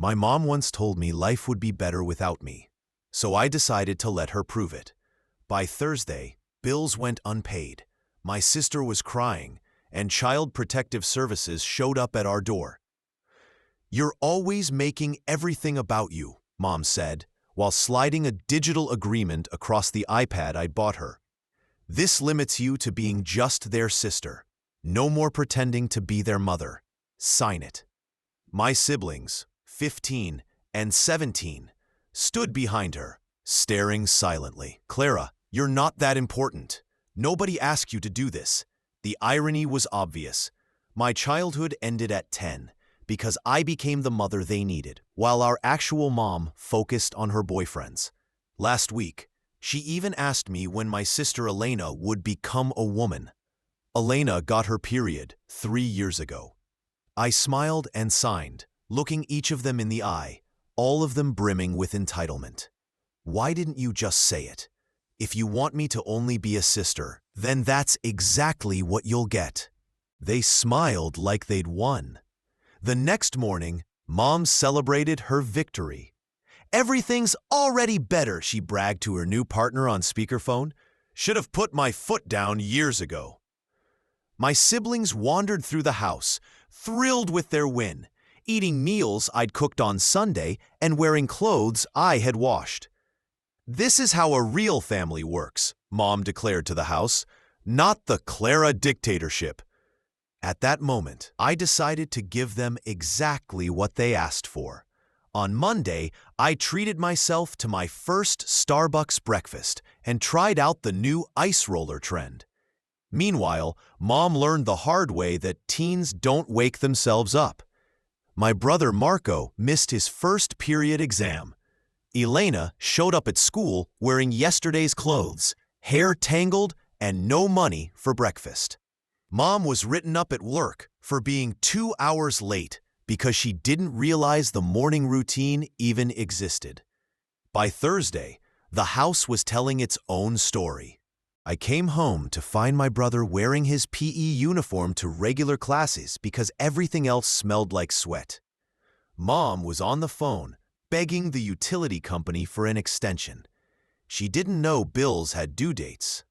My mom once told me life would be better without me, so I decided to let her prove it. By Thursday, bills went unpaid. My sister was crying, and Child Protective Services showed up at our door. "You're always making everything about you," Mom said, while sliding a digital agreement across the iPad I'd bought her. "This limits you to being just their sister. No more pretending to be their mother. Sign it." My siblings, 15 and 17, stood behind her, staring silently. "Clara, you're not that important. Nobody asked you to do this." The irony was obvious. My childhood ended at 10 because I became the mother they needed, while our actual mom focused on her boyfriends. Last week, she even asked me when my sister Elena would become a woman. Elena got her period 3 years ago. I smiled and signed, looking each of them in the eye, all of them brimming with entitlement. "Why didn't you just say it? If you want me to only be a sister, then that's exactly what you'll get." They smiled like they'd won. The next morning, Mom celebrated her victory. "Everything's already better," she bragged to her new partner on speakerphone. "Should have put my foot down years ago." My siblings wandered through the house, thrilled with their win, eating meals I'd cooked on Sunday and wearing clothes I had washed. "This is how a real family works," Mom declared to the house, "not the Clara dictatorship." At that moment, I decided to give them exactly what they asked for. On Monday, I treated myself to my first Starbucks breakfast and tried out the new ice roller trend. Meanwhile, Mom learned the hard way that teens don't wake themselves up. My brother Marco missed his first period exam. Elena showed up at school wearing yesterday's clothes, hair tangled, and no money for breakfast. Mom was written up at work for being 2 hours late because she didn't realize the morning routine even existed. By Thursday, the house was telling its own story. I came home to find my brother wearing his PE uniform to regular classes because everything else smelled like sweat. Mom was on the phone, begging the utility company for an extension. She didn't know bills had due dates.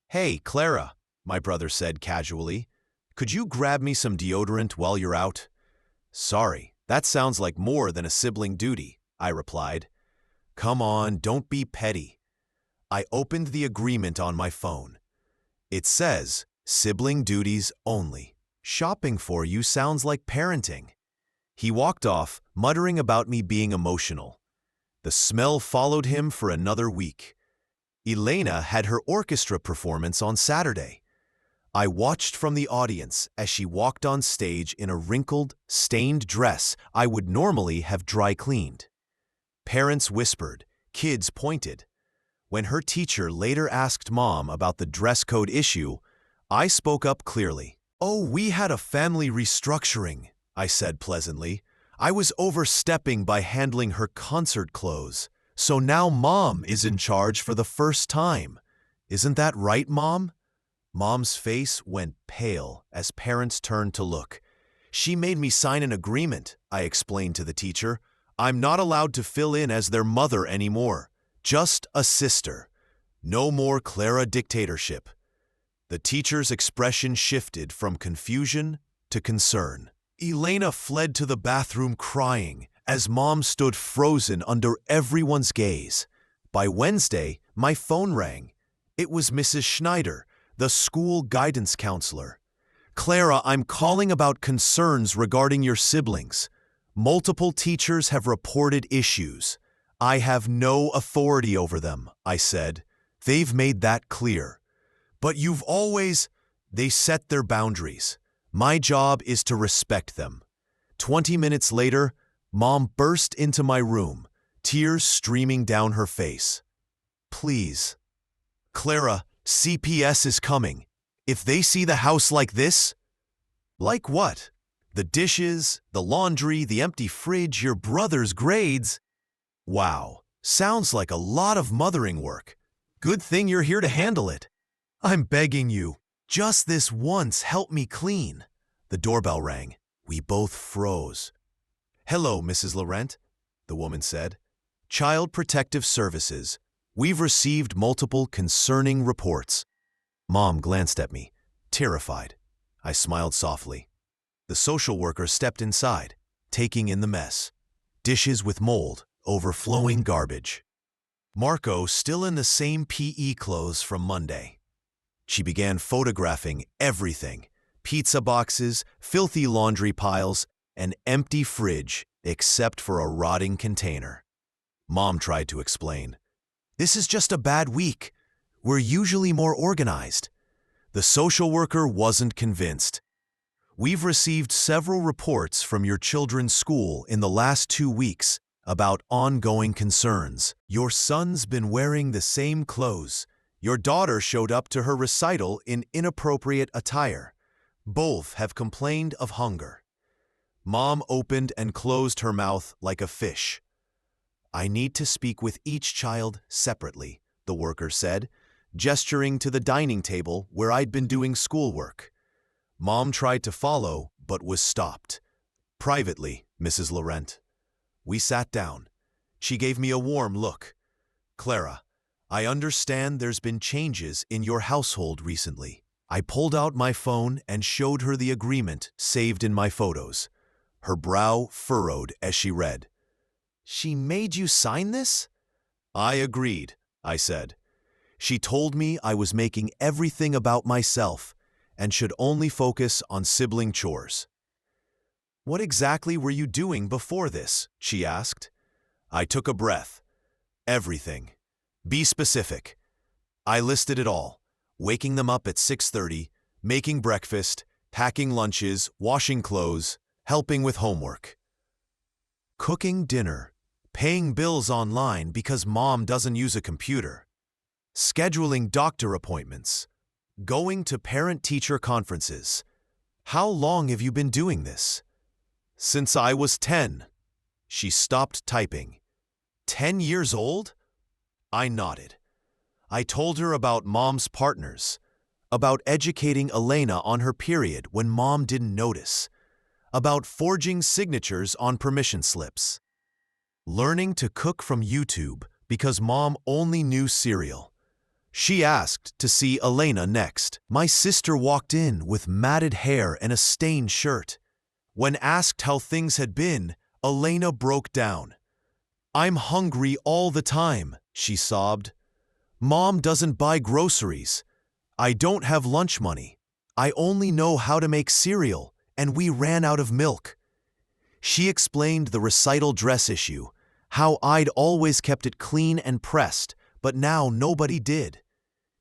"Hey, Clara," my brother said casually, "could you grab me some deodorant while you're out?" "Sorry, that sounds like more than a sibling duty," I replied. "Come on, don't be petty." I opened the agreement on my phone. It says, "Sibling duties only. Shopping for you sounds like parenting." He walked off, muttering about me being emotional. The smell followed him for another week. Elena had her orchestra performance on Saturday. I watched from the audience as she walked on stage in a wrinkled, stained dress I would normally have dry cleaned. Parents whispered, kids pointed. When her teacher later asked Mom about the dress code issue, I spoke up clearly. "Oh, we had a family restructuring," I said pleasantly. "I was overstepping by handling her concert clothes, so now Mom is in charge for the first time. Isn't that right, Mom?" Mom's face went pale as parents turned to look. "She made me sign an agreement," I explained to the teacher. "I'm not allowed to fill in as their mother anymore. Just a sister. No more Clara dictatorship." The teacher's expression shifted from confusion to concern. Elena fled to the bathroom crying as Mom stood frozen under everyone's gaze. By Wednesday, my phone rang. It was Mrs. Schneider, the school guidance counselor. "Clara, I'm calling about concerns regarding your siblings. Multiple teachers have reported issues. I have no authority over them," I said. "They've made that clear. But you've always—" They set their boundaries. My job is to respect them. 20 minutes later, Mom burst into my room, tears streaming down her face. "Please. Clara, CPS is coming. If they see the house like this—" "Like what? The dishes, the laundry, the empty fridge, your brother's grades?" "Wow, sounds like a lot of mothering work. Good thing you're here to handle it. I'm begging you, just this once help me clean." The doorbell rang. We both froze. "Hello, Mrs. Laurent. the woman said. Child Protective Services. We've received multiple concerning reports. Mom glanced at me, terrified. I smiled softly. The social worker stepped inside, taking in the mess. Dishes with mold, overflowing garbage. Marco still in the same PE clothes from Monday. She began photographing everything. Pizza boxes, filthy laundry piles, an empty fridge except for a rotting container. Mom tried to explain. This is just a bad week. We're usually more organized. The social worker wasn't convinced. We've received several reports from your children's school in the last 2 weeks about ongoing concerns. Your son's been wearing the same clothes. Your daughter showed up to her recital in inappropriate attire. Both have complained of hunger. Mom opened and closed her mouth like a fish. I need to speak with each child separately, the worker said, gesturing to the dining table where I'd been doing schoolwork. Mom tried to follow, but was stopped. Privately, Mrs. Laurent. We sat down. She gave me a warm look. Clara, I understand there's been changes in your household recently. I pulled out my phone and showed her the agreement saved in my photos. Her brow furrowed as she read. She made you sign this? I agreed, I said. She told me I was making everything about myself and should only focus on sibling chores. What exactly were you doing before this? She asked. I took a breath. Everything. Be specific. I listed it all. Waking them up at 6:30, making breakfast, packing lunches, washing clothes, helping with homework. Cooking dinner, paying bills online because mom doesn't use a computer. Scheduling doctor appointments. Going to parent-teacher conferences. How long have you been doing this? Since I was 10. She stopped typing. 10 years old? I nodded. I told her about mom's partners, about educating Elena on her period when mom didn't notice, about forging signatures on permission slips, learning to cook from YouTube because mom only knew cereal. She asked to see Elena next. My sister walked in with matted hair and a stained shirt. When asked how things had been, Elena broke down. I'm hungry all the time, she sobbed. Mom doesn't buy groceries. I don't have lunch money. I only know how to make cereal, and we ran out of milk. She explained the recital dress issue, how I'd always kept it clean and pressed, but now nobody did.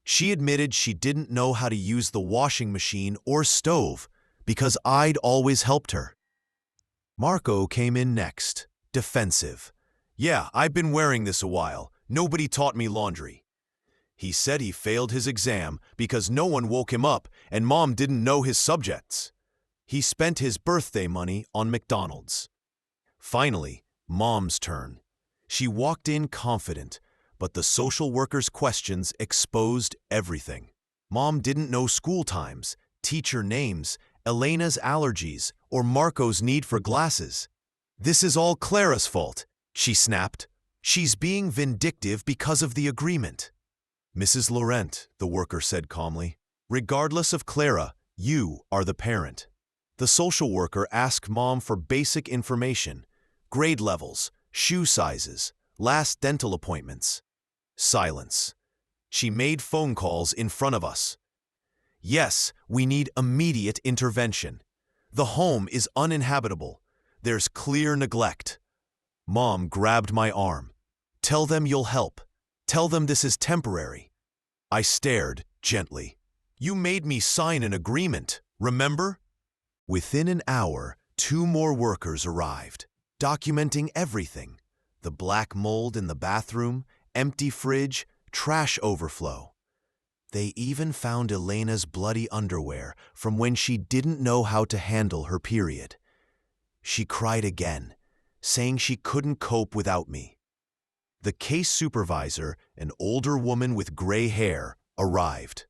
She admitted she didn't know how to use the washing machine or stove because I'd always helped her. Marco came in next, defensive. Yeah, I've been wearing this a while. Nobody taught me laundry. He said he failed his exam because no one woke him up and mom didn't know his subjects. He spent his birthday money on McDonald's. Finally, mom's turn. She walked in confident, but the social worker's questions exposed everything. Mom didn't know school times, teacher names, Elena's allergies, or Marco's need for glasses. This is all Clara's fault, she snapped. She's being vindictive because of the agreement. Mrs. Laurent, the worker said calmly, regardless of Clara, you are the parent. The social worker asked mom for basic information, grade levels, shoe sizes, last dental appointments. Silence. She made phone calls in front of us. Yes, we need immediate intervention. The home is uninhabitable. There's clear neglect. Mom grabbed my arm. Tell them you'll help. Tell them this is temporary. I stared gently. You made me sign an agreement, remember? Within an hour, 2 more workers arrived, documenting everything. The black mold in the bathroom, empty fridge, trash overflow. They even found Elena's bloody underwear from when she didn't know how to handle her period. She cried again, saying she couldn't cope without me. The case supervisor, an older woman with gray hair, arrived.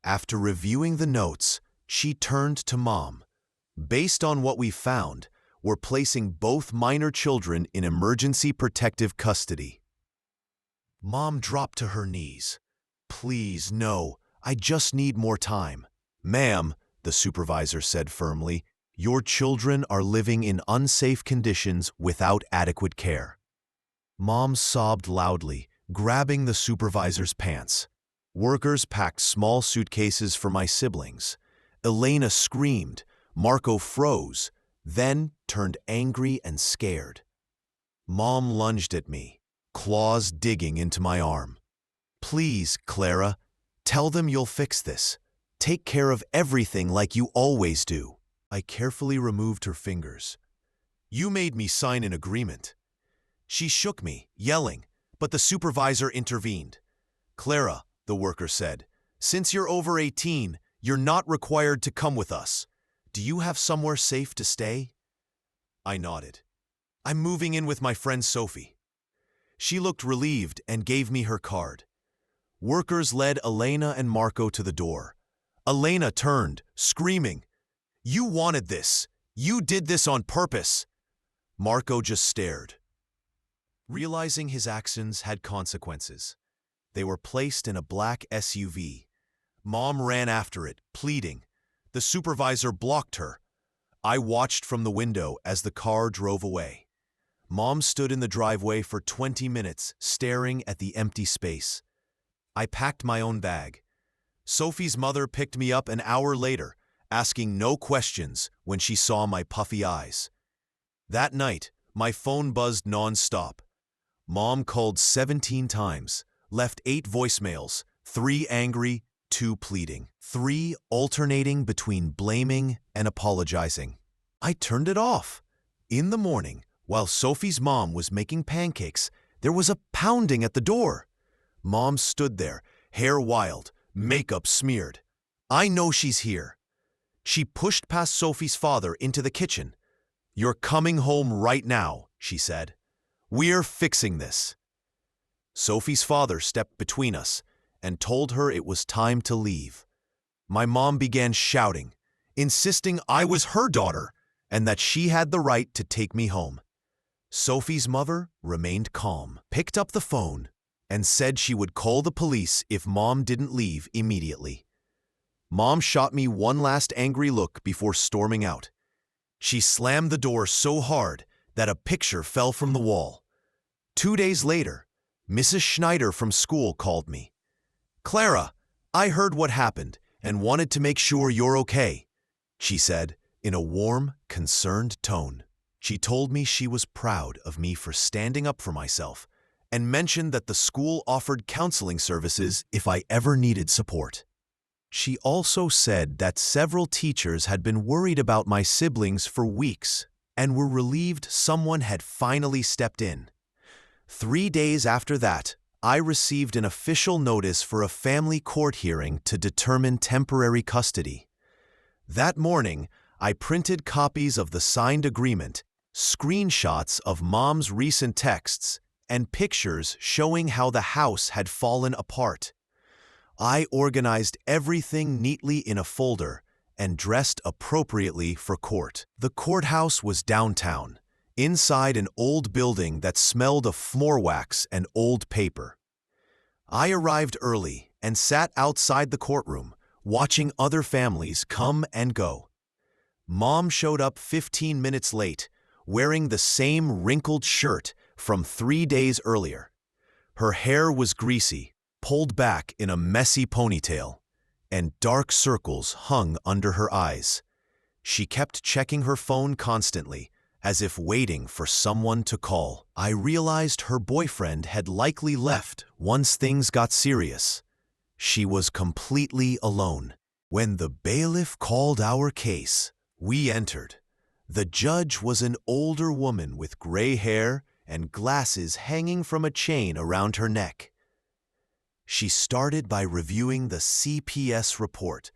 After reviewing the notes, she turned to mom. Based on what we found, were placing both minor children in emergency protective custody. Mom dropped to her knees. "Please, no, I just need more time." "Ma'am," the supervisor said firmly, "your children are living in unsafe conditions without adequate care." Mom sobbed loudly, grabbing the supervisor's pants. Workers packed small suitcases for my siblings. Elena screamed. Marco froze, then turned angry and scared. Mom lunged at me, claws digging into my arm. "Please, Clara, tell them you'll fix this. Take care of everything like you always do." I carefully removed her fingers. "You made me sign an agreement." She shook me, yelling, but the supervisor intervened. "Clara," the worker said, "since you're over 18, you're not required to come with us. Do you have somewhere safe to stay?" I nodded. "I'm moving in with my friend Sophie." She looked relieved and gave me her card. Workers led Elena and Marco to the door. Elena turned, screaming, "You wanted this! You did this on purpose!" Marco just stared, realizing his actions had consequences. They were placed in a black SUV. Mom ran after it, pleading. The supervisor blocked her. I watched from the window as the car drove away. Mom stood in the driveway for 20 minutes, staring at the empty space. I packed my own bag. Sophie's mother picked me up an hour later, asking no questions when she saw my puffy eyes. That night, my phone buzzed non-stop. Mom called 17 times, left 8 voicemails, 3 angry, 2 pleading, 3 alternating between blaming and apologizing. I turned it off. In the morning, while Sophie's mom was making pancakes, there was a pounding at the door. Mom stood there, hair wild, makeup smeared. "I know she's here." She pushed past Sophie's father into the kitchen. "You're coming home right now," she said. "We're fixing this." Sophie's father stepped between us and told her it was time to leave. My mom began shouting, insisting I was her daughter and that she had the right to take me home. Sophie's mother remained calm, picked up the phone, and said she would call the police if Mom didn't leave immediately. Mom shot me one last angry look before storming out. She slammed the door so hard that a picture fell from the wall. 2 days later, Mrs. Schneider from school called me. "Clara, I heard what happened and wanted to make sure you're okay," she said in a warm, concerned tone. She told me she was proud of me for standing up for myself and mentioned that the school offered counseling services if I ever needed support. She also said that several teachers had been worried about my siblings for weeks and were relieved someone had finally stepped in. 3 days after that, I received an official notice for a family court hearing to determine temporary custody. That morning, I printed copies of the signed agreement, screenshots of Mom's recent texts, and pictures showing how the house had fallen apart. I organized everything neatly in a folder and dressed appropriately for court. The courthouse was downtown, inside an old building that smelled of floor wax and old paper. I arrived early and sat outside the courtroom, watching other families come and go. Mom showed up 15 minutes late, wearing the same wrinkled shirt from 3 days earlier. Her hair was greasy, pulled back in a messy ponytail, and dark circles hung under her eyes. She kept checking her phone constantly, as if waiting for someone to call. I realized her boyfriend had likely left once things got serious. She was completely alone. When the bailiff called our case, we entered. The judge was an older woman with gray hair and glasses hanging from a chain around her neck. She started by reviewing the CPS report,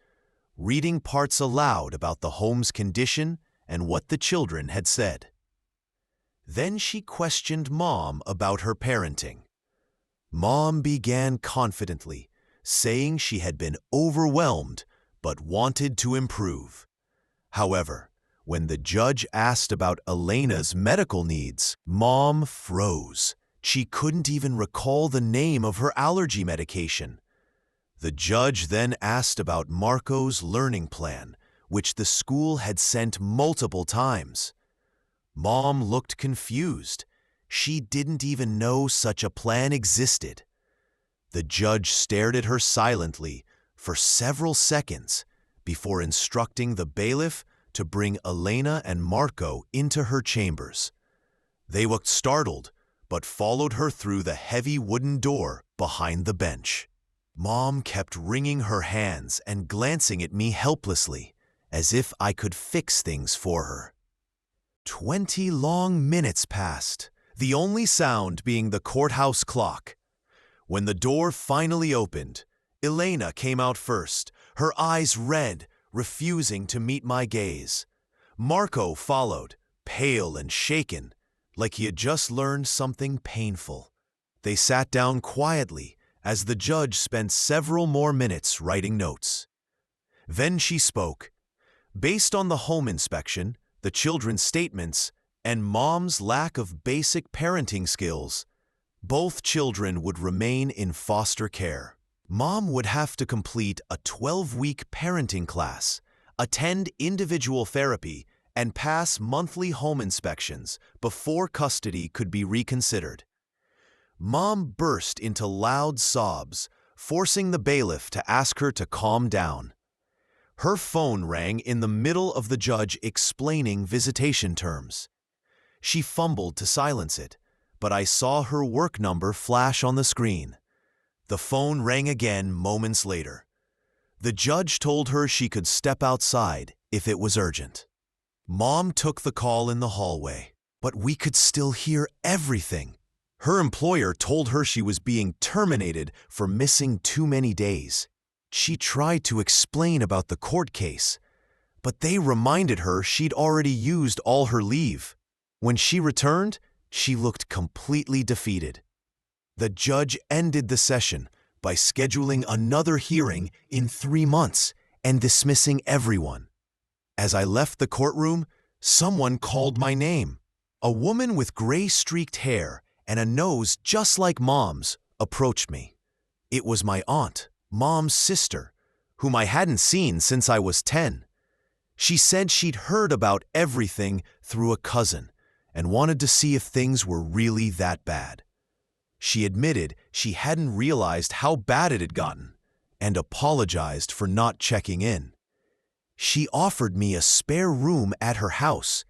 reading parts aloud about the home's condition and what the children had said. Then she questioned Mom about her parenting. Mom began confidently, saying she had been overwhelmed but wanted to improve. However, When the judge asked about Elena's medical needs, Mom froze. She couldn't even recall the name of her allergy medication. The judge then asked about Marco's learning plan, which the school had sent multiple times. Mom looked confused. She didn't even know such a plan existed. The judge stared at her silently for several seconds before instructing the bailiff to bring Elena and Marco into her chambers. They looked startled, but followed her through the heavy wooden door behind the bench. Mom kept wringing her hands and glancing at me helplessly, as if I could fix things for her. 20 long minutes passed, the only sound being the courthouse clock. When the door finally opened, Elena came out first, her eyes red, refusing to meet my gaze. Marco followed, pale and shaken, like he had just learned something painful. They sat down quietly as the judge spent several more minutes writing notes. Then she spoke. Based on the home inspection, the children's statements, and Mom's lack of basic parenting skills, both children would remain in foster care. Mom would have to complete a 12-week parenting class, attend individual therapy, and pass monthly home inspections before custody could be reconsidered. Mom burst into loud sobs, forcing the bailiff to ask her to calm down. Her phone rang in the middle of the judge explaining visitation terms. She fumbled to silence it, but I saw her work number flash on the screen. The phone rang again moments later. The judge told her she could step outside if it was urgent. Mom took the call in the hallway, but we could still hear everything. Her employer told her she was being terminated for missing too many days. She tried to explain about the court case, but they reminded her she'd already used all her leave. When she returned, she looked completely defeated. The judge ended the session by scheduling another hearing in 3 months and dismissing everyone. As I left the courtroom, someone called my name. A woman with gray-streaked hair and a nose just like Mom's approached me. It was my aunt, Mom's sister, whom I hadn't seen since I was 10. She said she'd heard about everything through a cousin and wanted to see if things were really that bad. She admitted she hadn't realized how bad it had gotten and apologized for not checking in. She offered me a spare room at her house,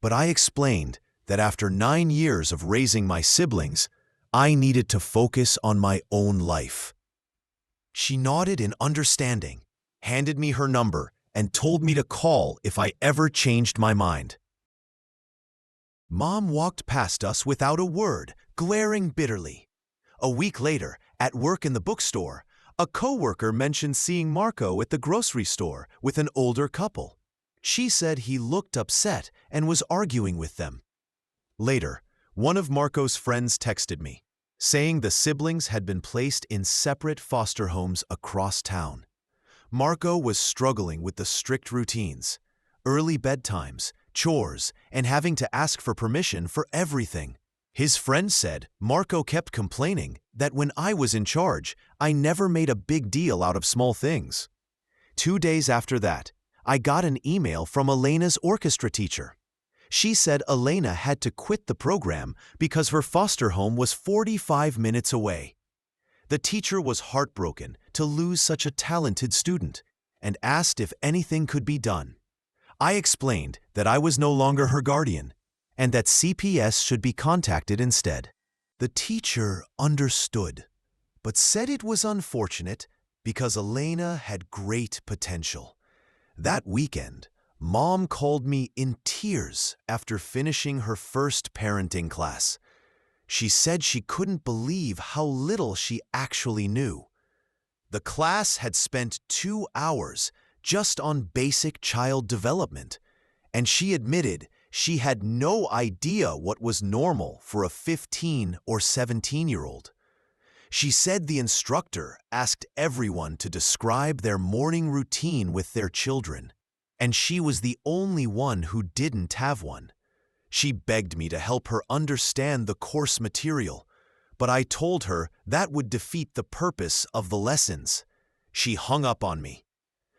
but I explained that after 9 years of raising my siblings, I needed to focus on my own life. She nodded in understanding, handed me her number, and told me to call if I ever changed my mind. Mom walked past us without a word, glaring bitterly. A week later, at work in the bookstore, a coworker mentioned seeing Marco at the grocery store with an older couple. She said he looked upset and was arguing with them. Later, one of Marco's friends texted me, saying the siblings had been placed in separate foster homes across town. Marco was struggling with the strict routines, early bedtimes, chores, and having to ask for permission for everything. His friend said Marco kept complaining that when I was in charge, I never made a big deal out of small things. 2 days after that, I got an email from Elena's orchestra teacher. She said Elena had to quit the program because her foster home was 45 minutes away. The teacher was heartbroken to lose such a talented student and asked if anything could be done. I explained that I was no longer her guardian and that CPS should be contacted instead. The teacher understood, but said it was unfortunate because Elena had great potential. That weekend, Mom called me in tears after finishing her first parenting class. She said she couldn't believe how little she actually knew. The class had spent 2 hours just on basic child development, and she admitted she had no idea what was normal for a 15 or 17-year-old. She said the instructor asked everyone to describe their morning routine with their children, and she was the only one who didn't have one. She begged me to help her understand the course material, but I told her that would defeat the purpose of the lessons. She hung up on me.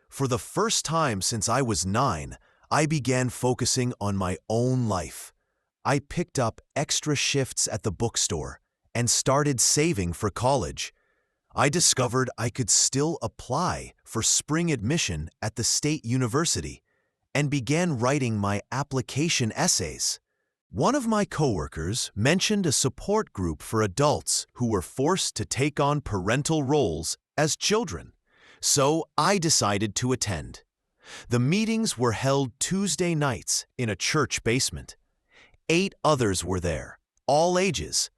For the first time since I was 9, I began focusing on my own life. I picked up extra shifts at the bookstore and started saving for college. I discovered I could still apply for spring admission at the state university and began writing my application essays. One of my coworkers mentioned a support group for adults who were forced to take on parental roles as children, so I decided to attend. The meetings were held Tuesday nights in a church basement. 8 others were there, all ages.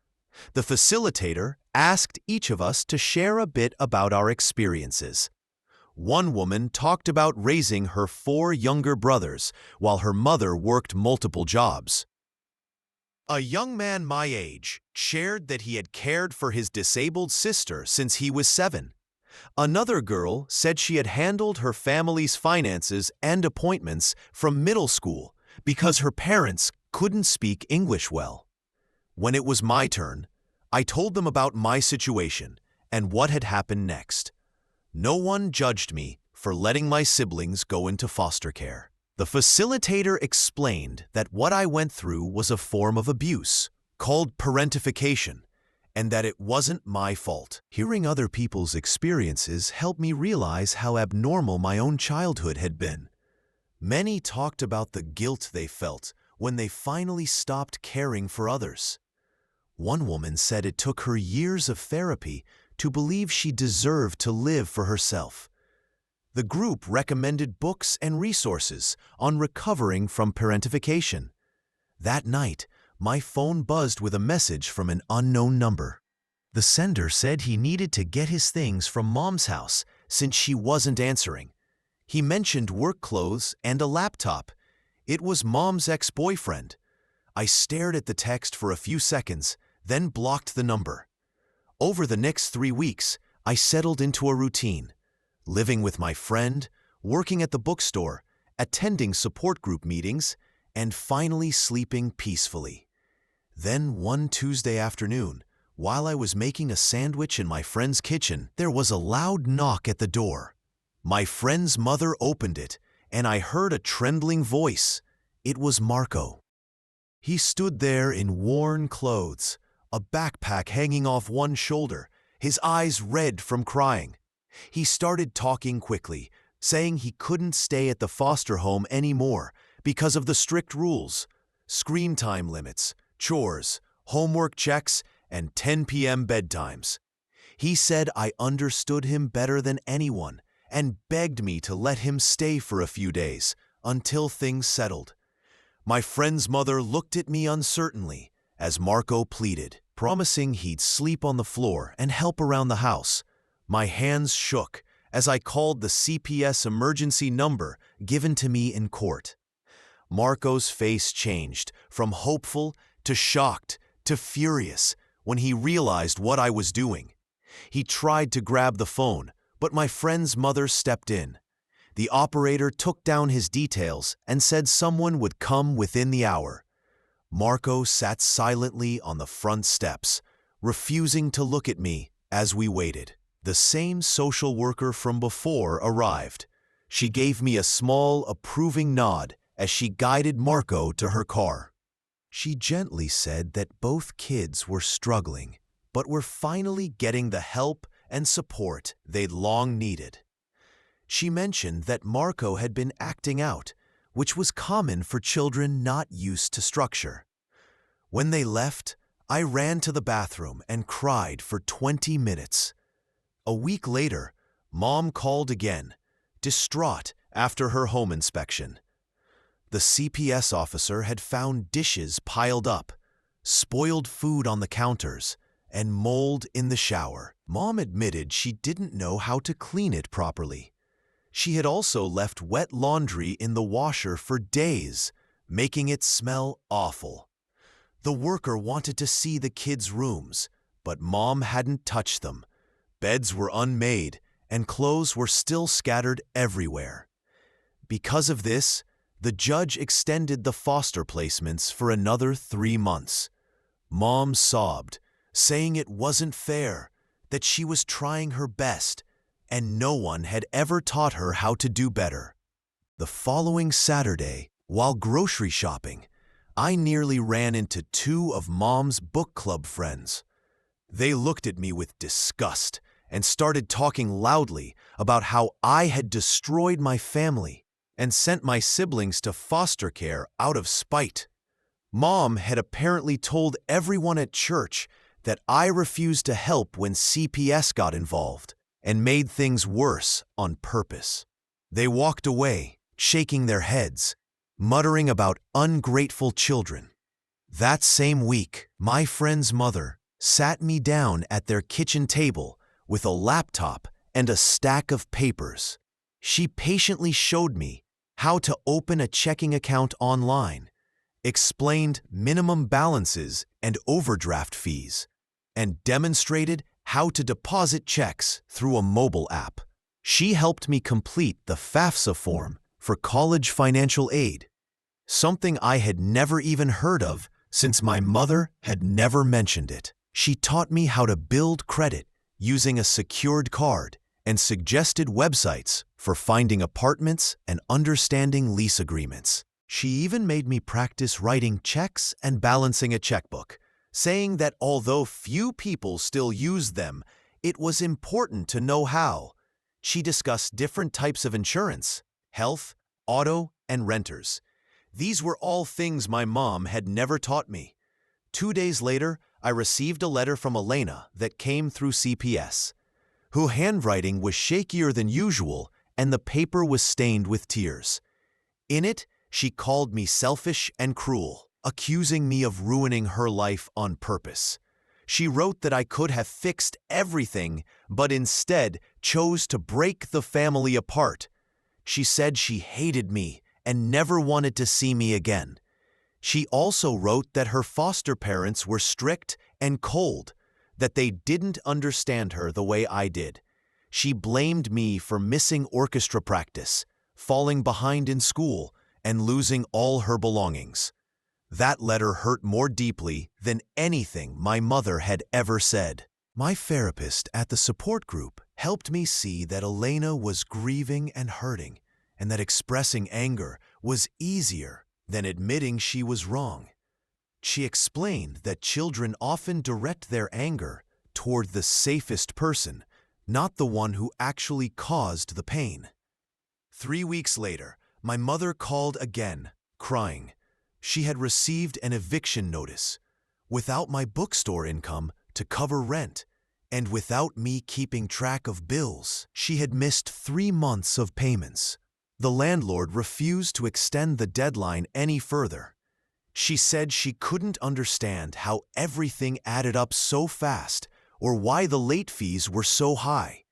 The facilitator asked each of us to share a bit about our experiences. One woman talked about raising her 4 younger brothers while her mother worked multiple jobs. A young man my age shared that he had cared for his disabled sister since he was 7. Another girl said she had handled her family's finances and appointments from middle school because her parents couldn't speak English well. When it was my turn, I told them about my situation and what had happened next. No one judged me for letting my siblings go into foster care. The facilitator explained that what I went through was a form of abuse, called parentification, and that it wasn't my fault. Hearing other people's experiences helped me realize how abnormal my own childhood had been. Many talked about the guilt they felt when they finally stopped caring for others. One woman said it took her years of therapy to believe she deserved to live for herself. The group recommended books and resources on recovering from parentification. That night, my phone buzzed with a message from an unknown number. The sender said he needed to get his things from Mom's house since she wasn't answering. He mentioned work clothes and a laptop. It was Mom's ex-boyfriend. I stared at the text for a few seconds, then blocked the number. Over the next 3 weeks, I settled into a routine. Living with my friend, working at the bookstore, attending support group meetings, and finally sleeping peacefully. Then one Tuesday afternoon, while I was making a sandwich in my friend's kitchen, there was a loud knock at the door. My friend's mother opened it, and I heard a trembling voice. It was Marco. He stood there in worn clothes, a backpack hanging off one shoulder, his eyes red from crying. He started talking quickly, saying he couldn't stay at the foster home anymore because of the strict rules, screen time limits, chores, homework checks, and 10 p.m. bedtimes. He said I understood him better than anyone and begged me to let him stay for a few days until things settled. My friend's mother looked at me uncertainly as Marco pleaded, promising he'd sleep on the floor and help around the house. My hands shook as I called the CPS emergency number given to me in court. Marco's face changed from hopeful to shocked to furious when he realized what I was doing. He tried to grab the phone, but my friend's mother stepped in. The operator took down his details and said someone would come within the hour. Marco sat silently on the front steps, refusing to look at me as we waited. The same social worker from before arrived. She gave me a small, approving nod as she guided Marco to her car. She gently said that both kids were struggling, but were finally getting the help and support they'd long needed. She mentioned that Marco had been acting out, which was common for children not used to structure. When they left, I ran to the bathroom and cried for 20 minutes. A week later, Mom called again, distraught after her home inspection. The CPS officer had found dishes piled up, spoiled food on the counters, and mold in the shower. Mom admitted she didn't know how to clean it properly. She had also left wet laundry in the washer for days, making it smell awful. The worker wanted to see the kids' rooms, but Mom hadn't touched them. Beds were unmade, and clothes were still scattered everywhere. Because of this, the judge extended the foster placements for another 3 months. Mom sobbed, saying it wasn't fair, that she was trying her best, and no one had ever taught her how to do better. The following Saturday, while grocery shopping, I nearly ran into 2 of Mom's book club friends. They looked at me with disgust and started talking loudly about how I had destroyed my family and sent my siblings to foster care out of spite. Mom had apparently told everyone at church that I refused to help when CPS got involved and made things worse on purpose. They walked away, shaking their heads, muttering about ungrateful children. That same week, my friend's mother sat me down at their kitchen table with a laptop and a stack of papers. She patiently showed me how to open a checking account online, explained minimum balances and overdraft fees, and demonstrated how to deposit checks through a mobile app. She helped me complete the FAFSA form for college financial aid, something I had never even heard of since my mother had never mentioned it. She taught me how to build credit using a secured card and suggested websites for finding apartments and understanding lease agreements. She even made me practice writing checks and balancing a checkbook, saying that although few people still used them, it was important to know how. She discussed different types of insurance: health, auto, and renters. These were all things my mom had never taught me. 2 days later, I received a letter from Elena that came through CPS, whose handwriting was shakier than usual and the paper was stained with tears. In it, she called me selfish and cruel, accusing me of ruining her life on purpose. She wrote that I could have fixed everything, but instead chose to break the family apart. She said she hated me and never wanted to see me again. She also wrote that her foster parents were strict and cold, that they didn't understand her the way I did. She blamed me for missing orchestra practice, falling behind in school, and losing all her belongings. That letter hurt more deeply than anything my mother had ever said. My therapist at the support group helped me see that Elena was grieving and hurting, and that expressing anger was easier than admitting she was wrong. She explained that children often direct their anger toward the safest person, not the one who actually caused the pain. 3 weeks later, my mother called again, crying. She had received an eviction notice, without my bookstore income to cover rent, and without me keeping track of bills. She had missed 3 months of payments. The landlord refused to extend the deadline any further. She said she couldn't understand how everything added up so fast or why the late fees were so high.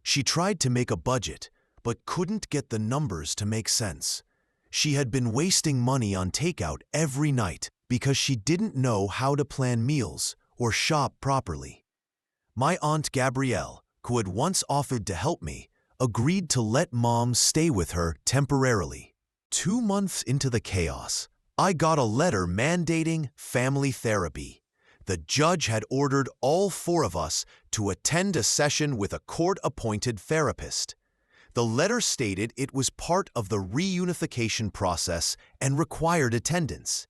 She tried to make a budget, but couldn't get the numbers to make sense. She had been wasting money on takeout every night because she didn't know how to plan meals or shop properly. My Aunt Gabrielle, who had once offered to help me, agreed to let Mom stay with her temporarily. 2 months into the chaos, I got a letter mandating family therapy. The judge had ordered all 4 of us to attend a session with a court-appointed therapist. The letter stated it was part of the reunification process and required attendance.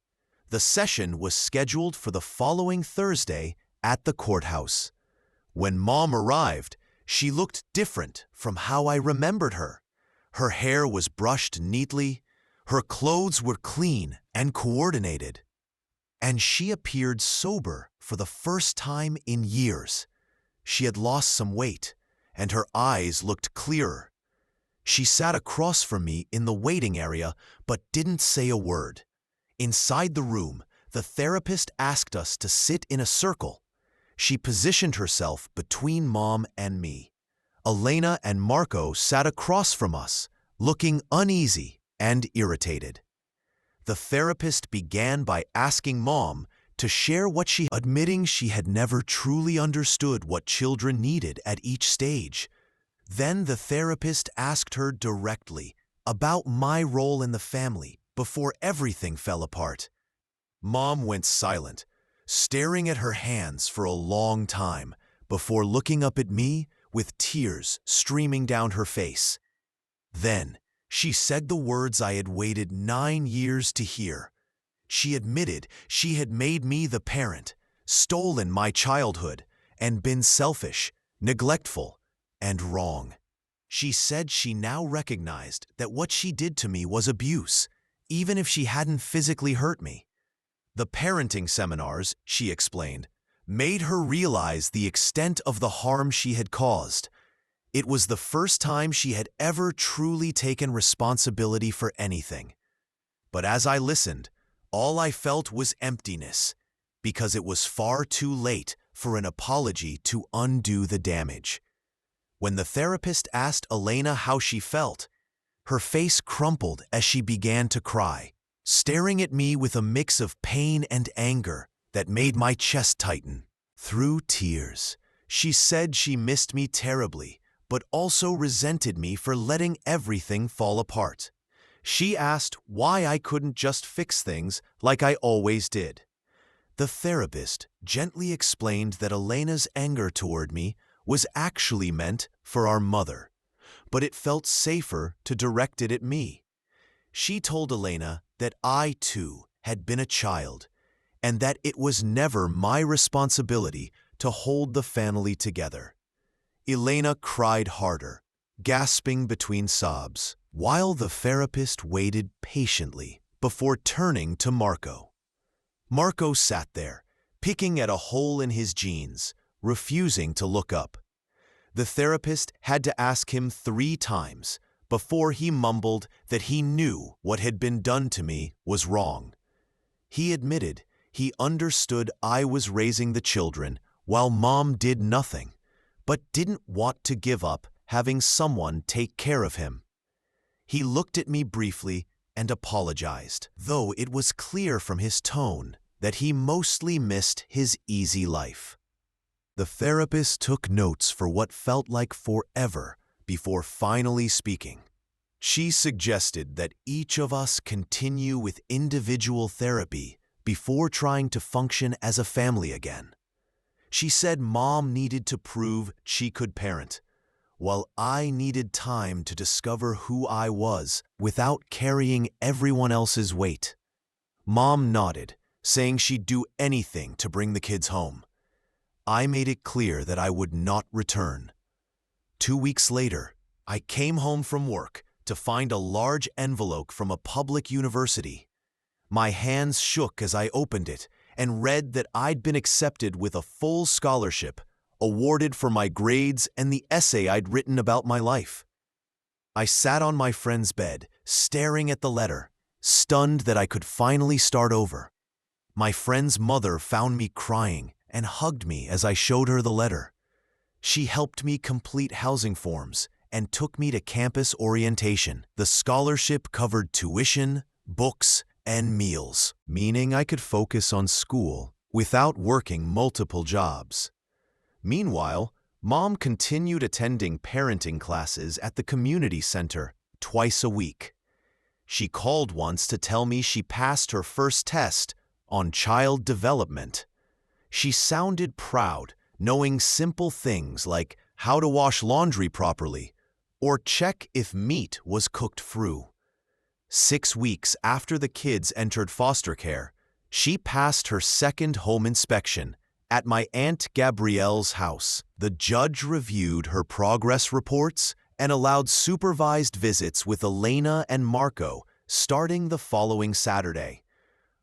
The session was scheduled for the following Thursday at the courthouse. When Mom arrived, she looked different from how I remembered her. Her hair was brushed neatly, her clothes were clean and coordinated, and she appeared sober for the first time in years. She had lost some weight, and her eyes looked clearer. She sat across from me in the waiting area but didn't say a word. Inside the room, the therapist asked us to sit in a circle. She positioned herself between Mom and me. Elena and Marco sat across from us, looking uneasy and irritated. The therapist began by asking Mom to share what admitting she had never truly understood what children needed at each stage. Then the therapist asked her directly about my role in the family before everything fell apart. Mom went silent, staring at her hands for a long time before looking up at me with tears streaming down her face. Then, she said the words I had waited 9 years to hear. She admitted she had made me the parent, stolen my childhood, and been selfish, neglectful, and wrong. She said she now recognized that what she did to me was abuse, even if she hadn't physically hurt me. The parenting seminars, she explained, made her realize the extent of the harm she had caused. It was the first time she had ever truly taken responsibility for anything. But as I listened, all I felt was emptiness, because it was far too late for an apology to undo the damage. When the therapist asked Elena how she felt, her face crumpled as she began to cry, staring at me with a mix of pain and anger that made my chest tighten. Through tears, she said she missed me terribly, but also resented me for letting everything fall apart. She asked why I couldn't just fix things like I always did. The therapist gently explained that Elena's anger toward me was actually meant for our mother, but it felt safer to direct it at me. She told Elena that I, too, had been a child, and that it was never my responsibility to hold the family together. Elena cried harder, gasping between sobs, while the therapist waited patiently before turning to Marco. Marco sat there, picking at a hole in his jeans, refusing to look up. The therapist had to ask him 3 times before he mumbled that he knew what had been done to me was wrong. He admitted he understood I was raising the children while Mom did nothing, but didn't want to give up having someone take care of him. He looked at me briefly and apologized, though it was clear from his tone that he mostly missed his easy life. The therapist took notes for what felt like forever before finally speaking. She suggested that each of us continue with individual therapy before trying to function as a family again. She said Mom needed to prove she could parent, while I needed time to discover who I was without carrying everyone else's weight. Mom nodded, saying she'd do anything to bring the kids home. I made it clear that I would not return. 2 weeks later, I came home from work to find a large envelope from a public university. My hands shook as I opened it and read that I'd been accepted with a full scholarship, awarded for my grades and the essay I'd written about my life. I sat on my friend's bed, staring at the letter, stunned that I could finally start over. My friend's mother found me crying and hugged me as I showed her the letter. She helped me complete housing forms and took me to campus orientation. The scholarship covered tuition, books, and meals, meaning I could focus on school without working multiple jobs. Meanwhile, Mom continued attending parenting classes at the community center twice a week. She called once to tell me she passed her first test on child development. She sounded proud, knowing simple things like how to wash laundry properly or check if meat was cooked through. 6 weeks after the kids entered foster care, she passed her second home inspection at my Aunt Gabrielle's house. The judge reviewed her progress reports and allowed supervised visits with Elena and Marco starting the following Saturday.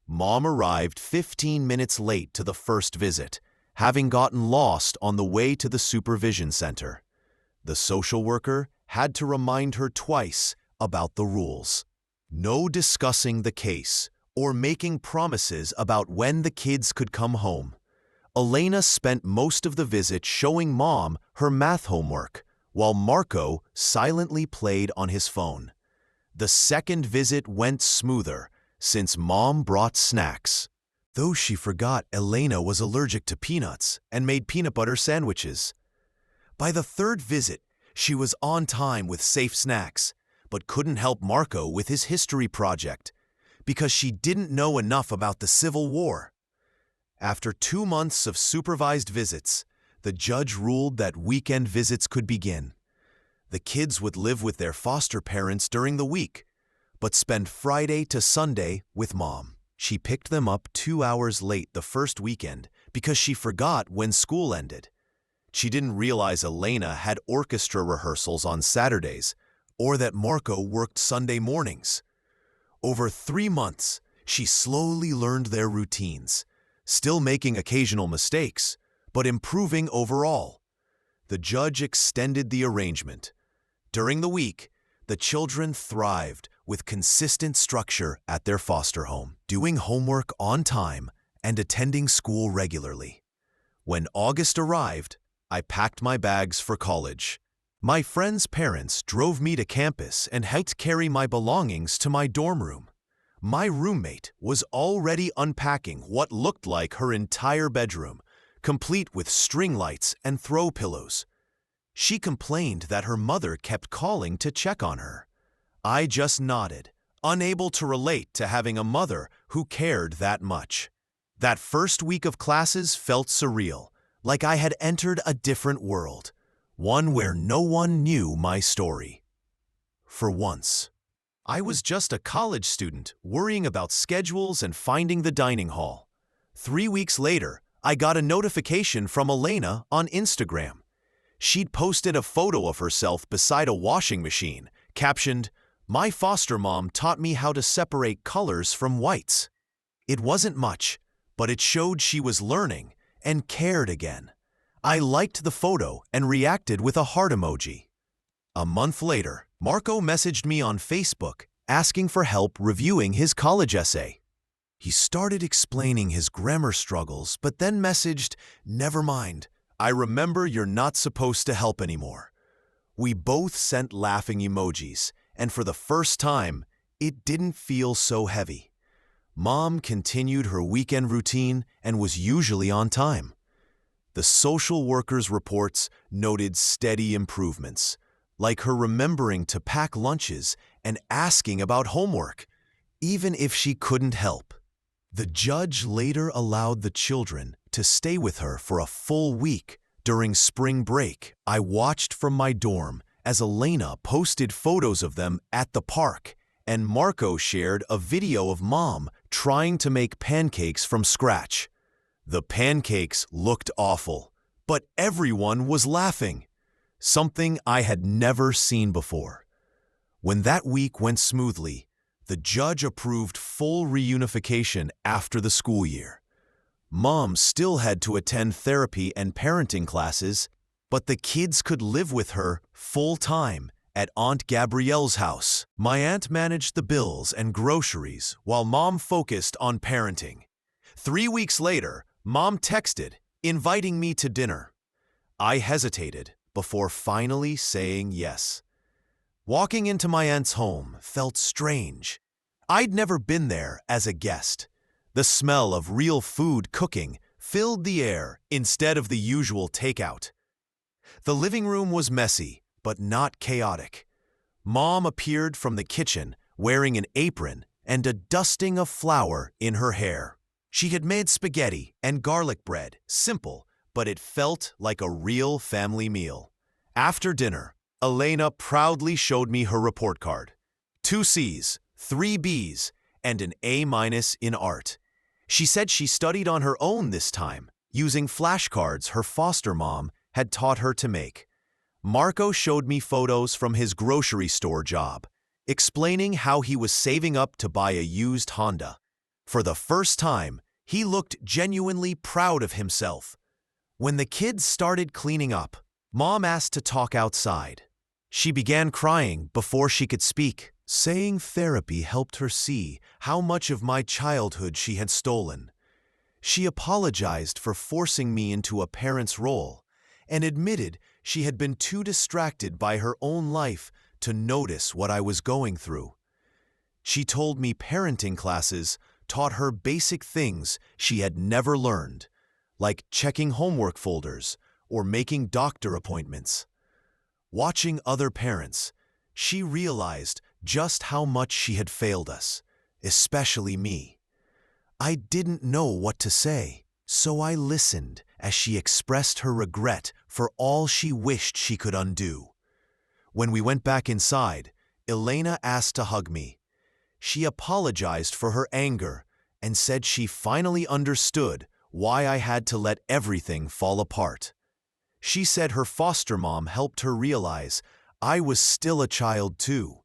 Mom arrived 15 minutes late to the first visit, having gotten lost on the way to the supervision center. The social worker had to remind her twice about the rules. No discussing the case or making promises about when the kids could come home. Elena spent most of the visit showing Mom her math homework, while Marco silently played on his phone. The second visit went smoother, since Mom brought snacks, though she forgot Elena was allergic to peanuts and made peanut butter sandwiches. By the third visit, she was on time with safe snacks, but couldn't help Marco with his history project because she didn't know enough about the Civil War. After 2 months of supervised visits, the judge ruled that weekend visits could begin. The kids would live with their foster parents during the week, but spend Friday to Sunday with Mom. She picked them up 2 hours late the first weekend because she forgot when school ended. She didn't realize Elena had orchestra rehearsals on Saturdays or that Marco worked Sunday mornings. Over 3 months, she slowly learned their routines, still making occasional mistakes, but improving overall. The judge extended the arrangement. During the week, the children thrived with consistent structure at their foster home, doing homework on time and attending school regularly. When August arrived, I packed my bags for college. My friends' parents drove me to campus and helped carry my belongings to my dorm room. My roommate was already unpacking what looked like her entire bedroom, complete with string lights and throw pillows. She complained that her mother kept calling to check on her. I just nodded, unable to relate to having a mother who cared that much. That first week of classes felt surreal, like I had entered a different world, one where no one knew my story. For once, I was just a college student worrying about schedules and finding the dining hall. 3 weeks later, I got a notification from Elena on Instagram. She'd posted a photo of herself beside a washing machine, captioned, "My foster mom taught me how to separate colors from whites." It wasn't much, but it showed she was learning and cared again. I liked the photo and reacted with a heart emoji. A month later, Marco messaged me on Facebook asking for help reviewing his college essay. He started explaining his grammar struggles, but then messaged, "Never mind, I remember you're not supposed to help anymore." We both sent laughing emojis, and for the first time, it didn't feel so heavy. Mom continued her weekend routine and was usually on time. The social worker's reports noted steady improvements, like her remembering to pack lunches and asking about homework, even if she couldn't help. The judge later allowed the children to stay with her for a full week during spring break. I watched from my dorm as Elena posted photos of them at the park, and Marco shared a video of Mom trying to make pancakes from scratch. The pancakes looked awful, but everyone was laughing, something I had never seen before. When that week went smoothly, the judge approved full reunification after the school year. Mom still had to attend therapy and parenting classes, but the kids could live with her full-time at Aunt Gabrielle's house. My aunt managed the bills and groceries while Mom focused on parenting. 3 weeks later, Mom texted, inviting me to dinner. I hesitated before finally saying yes. Walking into my aunt's home felt strange. I'd never been there as a guest. The smell of real food cooking filled the air instead of the usual takeout. The living room was messy, but not chaotic. Mom appeared from the kitchen wearing an apron and a dusting of flour in her hair. She had made spaghetti and garlic bread, simple, but it felt like a real family meal. After dinner, Elena proudly showed me her report card. 2 C's, 3 B's, and an A- in art. She said she studied on her own this time, using flashcards her foster mom had taught her to make. Marco showed me photos from his grocery store job, explaining how he was saving up to buy a used Honda. For the first time, he looked genuinely proud of himself. When the kids started cleaning up, Mom asked to talk outside. She began crying before she could speak, saying therapy helped her see how much of my childhood she had stolen. She apologized for forcing me into a parent's role and admitted she had been too distracted by her own life to notice what I was going through. She told me parenting classes taught her basic things she had never learned, like checking homework folders or making doctor appointments. Watching other parents, She realized just how much she had failed us, especially me. I didn't know what to say, so I listened as she expressed her regret for all she wished she could undo. When we went back inside, Elena asked to hug me. She apologized for her anger and said she finally understood why I had to let everything fall apart. She said her foster mom helped her realize I was still a child too.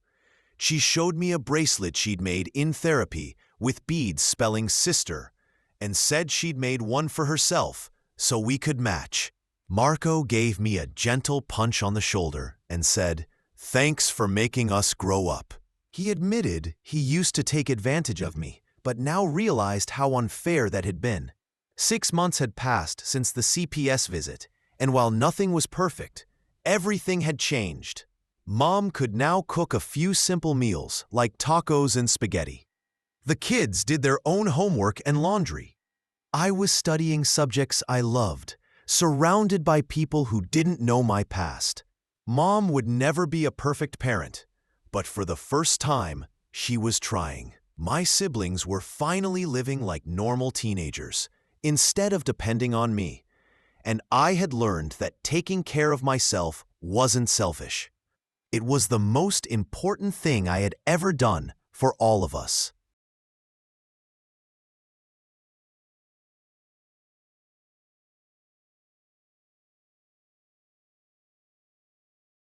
She showed me a bracelet she'd made in therapy with beads spelling sister and said she'd made one for herself so we could match. Marco gave me a gentle punch on the shoulder and said, "Thanks for making us grow up." He admitted he used to take advantage of me, but now realized how unfair that had been. 6 months had passed since the CPS visit, and while nothing was perfect, everything had changed. Mom could now cook a few simple meals like tacos and spaghetti. The kids did their own homework and laundry. I was studying subjects I loved, surrounded by people who didn't know my past. Mom would never be a perfect parent, but for the first time, she was trying. My siblings were finally living like normal teenagers, instead of depending on me. And I had learned that taking care of myself wasn't selfish. It was the most important thing I had ever done for all of us.